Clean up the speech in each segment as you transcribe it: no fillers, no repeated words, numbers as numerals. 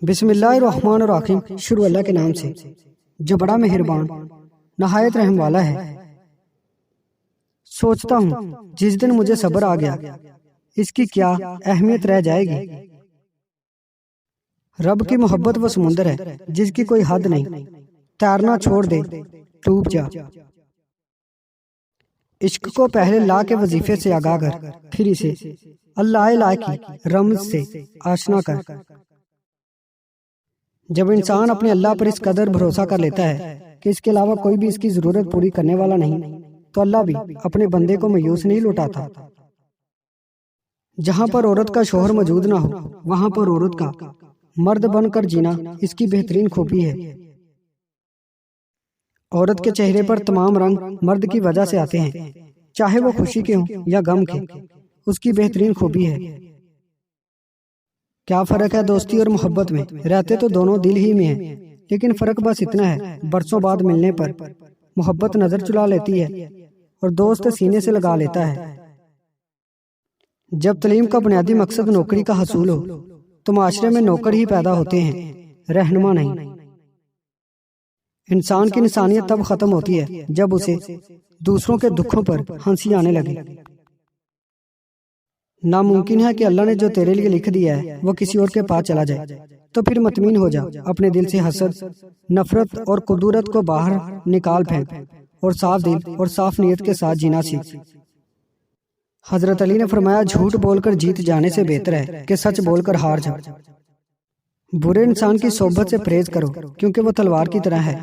بسم اللہ الرحمن الرحیم۔ شروع اللہ کے نام سے جو بڑا مہربان نہایت رحم والا ہے۔ سوچتا ہوں جس دن مجھے صبر آ گیا اس کی کیا اہمیت رہ جائے گی۔ رب کی محبت وہ سمندر ہے جس کی کوئی حد نہیں، تیرنا چھوڑ دے ڈوب جا۔ عشق کو پہلے لا کے وظیفے سے آگاہ کر، پھر اسے اللہ الہ کی رمز سے آشنا کر۔ جب انسان اپنے اللہ پر اس قدر بھروسہ کر لیتا ہے کہ اس کے علاوہ کوئی بھی اس کی ضرورت پوری کرنے والا نہیں، تو اللہ بھی اپنے بندے کو مایوس نہیں لوٹاتا۔ جہاں پر عورت کا شوہر موجود نہ ہو وہاں پر عورت کا مرد بن کر جینا اس کی بہترین خوبی ہے۔ عورت کے چہرے پر تمام رنگ مرد کی وجہ سے آتے ہیں، چاہے وہ خوشی کے ہوں یا غم کے، اس کی بہترین خوبی ہے۔ کیا فرق ہے دوستی اور محبت میں؟ رہتے تو دونوں دل ہی میں ہیں، لیکن فرق بس اتنا ہے برسوں بعد ملنے پر محبت نظر چلا لیتی ہے اور دوست سینے سے لگا لیتا ہے۔ جب تعلیم کا بنیادی مقصد نوکری کا حصول ہو تو معاشرے میں نوکر ہی پیدا ہوتے ہیں، رہنما نہیں۔ انسان کی انسانیت تب ختم ہوتی ہے جب اسے دوسروں کے دکھوں پر ہنسی آنے لگے۔ ناممکن ہے کہ اللہ نے جو تیرے لیے لکھ دیا ہے وہ کسی اور کے پاس چلا جائے، تو پھر مطمئن ہو جا، اپنے دل سے حسد، نفرت اور کدورت کو باہر نکال پھینک اور صاف دل اور صاف نیت کے ساتھ جینا سیکھ۔ حضرت علی نے فرمایا، جھوٹ بول کر جیت جانے سے بہتر ہے کہ سچ بول کر ہار جا۔ برے انسان کی صحبت سے پرہیز کرو کیونکہ وہ تلوار کی طرح ہے،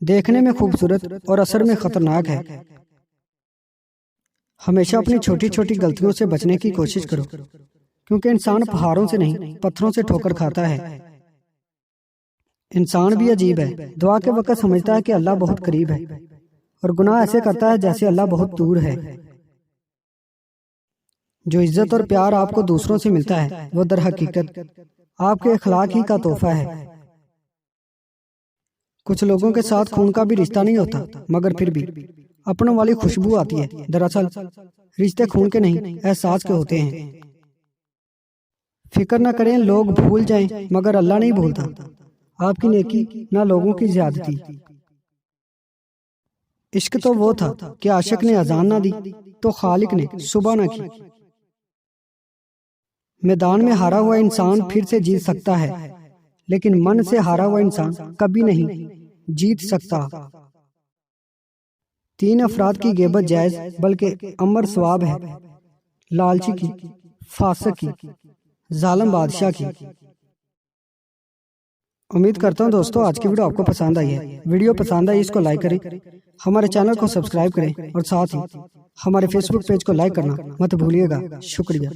دیکھنے میں خوبصورت اور اثر میں خطرناک ہے۔ ہمیشہ اپنی چھوٹی چھوٹی غلطیوں سے بچنے کی کوشش کرو کیونکہ انسان پہاڑوں سے نہیں پتھروں سے ٹھوکر کھاتا ہے۔ انسان بھی عجیب ہے، دعا کے وقت سمجھتا ہے کہ اللہ بہت قریب ہے اور گناہ ایسے کرتا ہے جیسے اللہ بہت دور ہے۔ جو عزت اور پیار آپ کو دوسروں سے ملتا ہے وہ در حقیقت آپ کے اخلاق ہی کا تحفہ ہے۔ کچھ لوگوں کے ساتھ خون کا بھی رشتہ نہیں ہوتا مگر پھر بھی اپنوں والی خوشبو آتی ہے۔ دراصل رشتے خون کے نہیں احساس کے ہوتے ہیں۔ فکر نہ کریں لوگ بھول جائیں مگر اللہ نہیں بھولتا۔ آپ کی نیکی نہ لوگوں کی زیادتی۔ عشق تو وہ تھا کہ عاشق نے اذان نہ دی تو خالق نے صبح نہ کی۔ میدان میں ہارا ہوا انسان پھر سے جیت سکتا ہے لیکن من سے ہارا ہوا انسان کبھی نہیں جیت سکتا۔ 3 افراد کی غیبت جائز بلکہ امر ثواب ہے، لالچی کی، فاسق کی، ظالم بادشاہ کی۔ امید کرتا ہوں دوستو آج کی ویڈیو آپ کو پسند آئی ہے۔ ویڈیو پسند آئی اس کو لائک کریں، ہمارے چینل کو سبسکرائب کریں اور ساتھ ہی ہمارے فیس بک پیج کو لائک کرنا مت بھولیے گا۔ شکریہ۔